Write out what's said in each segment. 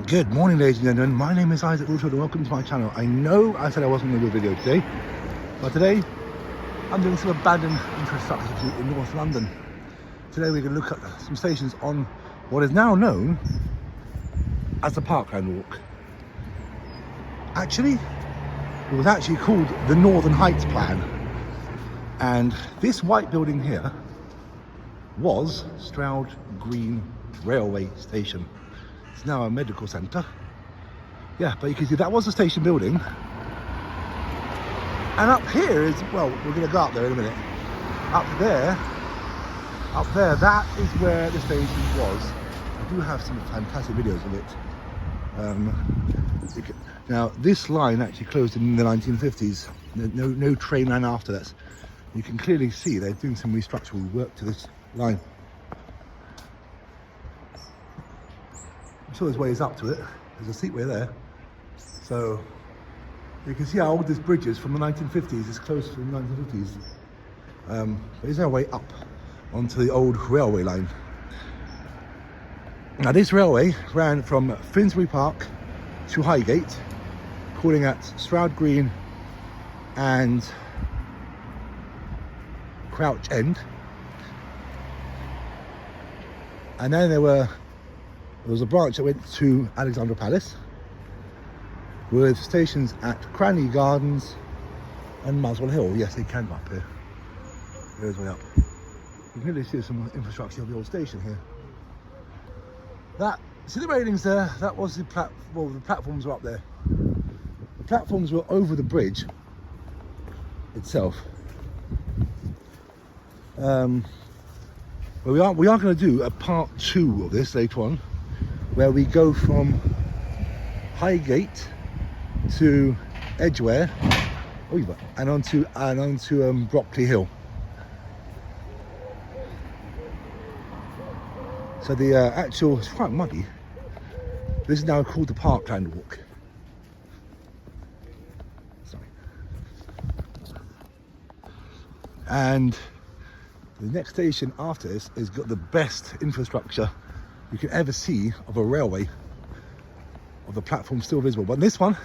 Good morning, ladies and gentlemen. My name is Isaac Wiltshire and welcome to my channel. I know I said I wasn't going to do a video today, but today I'm doing some abandoned infrastructure in North London. Today we're going to look at some stations on what is now known as the Parkland Walk. Actually, it was actually called the Northern Heights Plan, and this white building here was Stroud Green Railway Station. It's now a medical centre. Yeah, but you can see that was the station building. And up here is, well, we're going to go up there in a minute. Up there, that is where the station was. I do have some fantastic videos of it. Now, this line actually closed in the 1950s. No train ran after that. You can clearly see they're doing some restructural work to this line. I'm sure there's ways up to it. There's a seatway there. So you can see how old this bridge is from the 1950s. It's close to the 1950s. But is there a way up onto the old railway line? Now this railway ran from Finsbury Park to Highgate, calling at Stroud Green and Crouch End. And then there was a branch that went to Alexandra Palace, with stations at Cranley Gardens and Muswell Hill. Yes, they can go up here. There's way up. You can really see some infrastructure of the old station here. See the railings there? That was the platform. The platforms were up there. The platforms were over the bridge itself. But we are going to do a part 2 of this later on, where we go from Highgate to Edgware, and onto Brockley Hill. So the actual, it's quite muddy. This is now called the Parkland Walk. Sorry. And the next station after this has got the best infrastructure you can ever see of a railway, of the platform still visible. But in this one,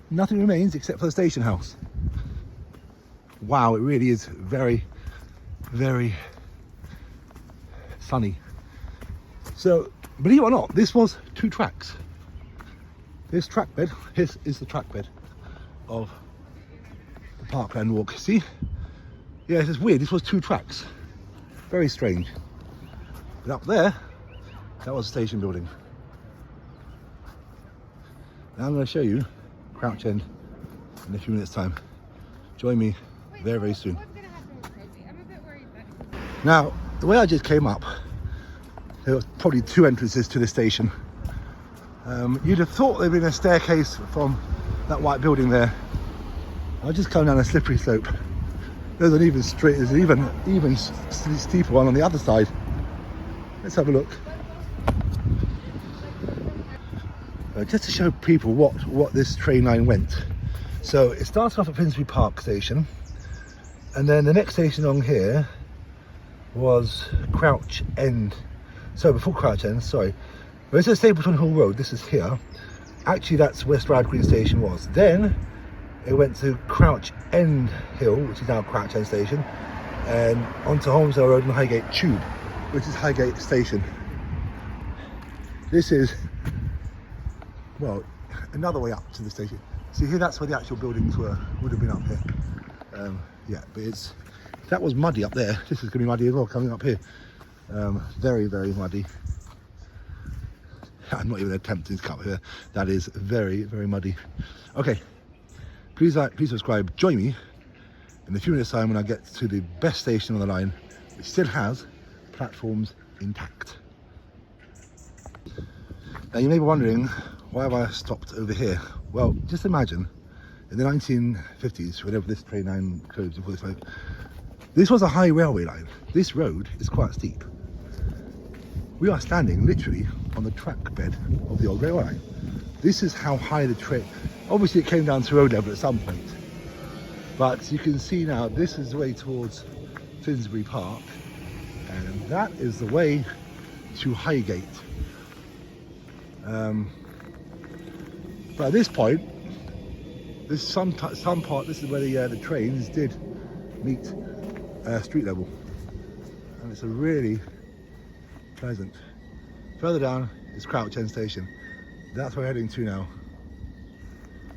nothing remains except for the station house. Wow, it really is very, very sunny. So, believe it or not, this was 2 tracks. This track bed, this is the track bed of the Parkland Walk. See? Yeah, it's weird, this was 2 tracks. Very strange. But up there, that was the station building. Now I'm going to show you Crouch End in a few minutes time. Join me very, very soon. Now, the way I just came up, there was probably 2 entrances to the station. You'd have thought there'd been a staircase from that white building there. I'll just come down a slippery slope. There's an even steeper one on the other side. Let's have a look. Just to show people what this train line went. So it started off at Finsbury Park station, and then the next station on here was Crouch End. So before Crouch End, sorry. Where it says Stapleton Hall Road, this is here. Actually, that's where Stroud Green Station was. Then it went to Crouch End Hill, which is now Crouch End Station, and onto Holmesdale Road and Highgate Tube, which is Highgate Station. This is, well, another way up to the station. See here, that's where the actual buildings would have been up here. Yeah, but that was muddy up there. This is going to be muddy as well coming up here. Very, very muddy. I'm not even attempting to come here. That is very, very muddy. Okay, please like, please subscribe. Join me in a few minutes time when I get to the best station on the line, which still has platforms intact. Now you may be wondering, why have I stopped over here? Well, just imagine in the 1950s, whenever this train line closed before this was a high railway line. This road is quite steep. We are standing literally on the track bed of the old railway line. This is how high the train, obviously it came down to road level at some point, but you can see now this is the way towards Finsbury Park, and that is the way to Highgate. But at this point, this some part. This is where the trains did meet street level, and it's a really pleasant. Further down is Crouch End Station. That's where we're heading to now.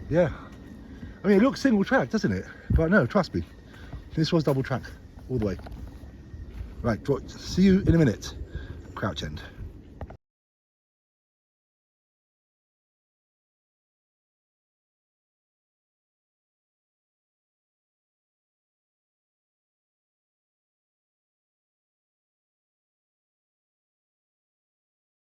Yeah, I mean it looks single track, doesn't it? But no, trust me, this was double track all the way. Right, see you in a minute. Crouch End.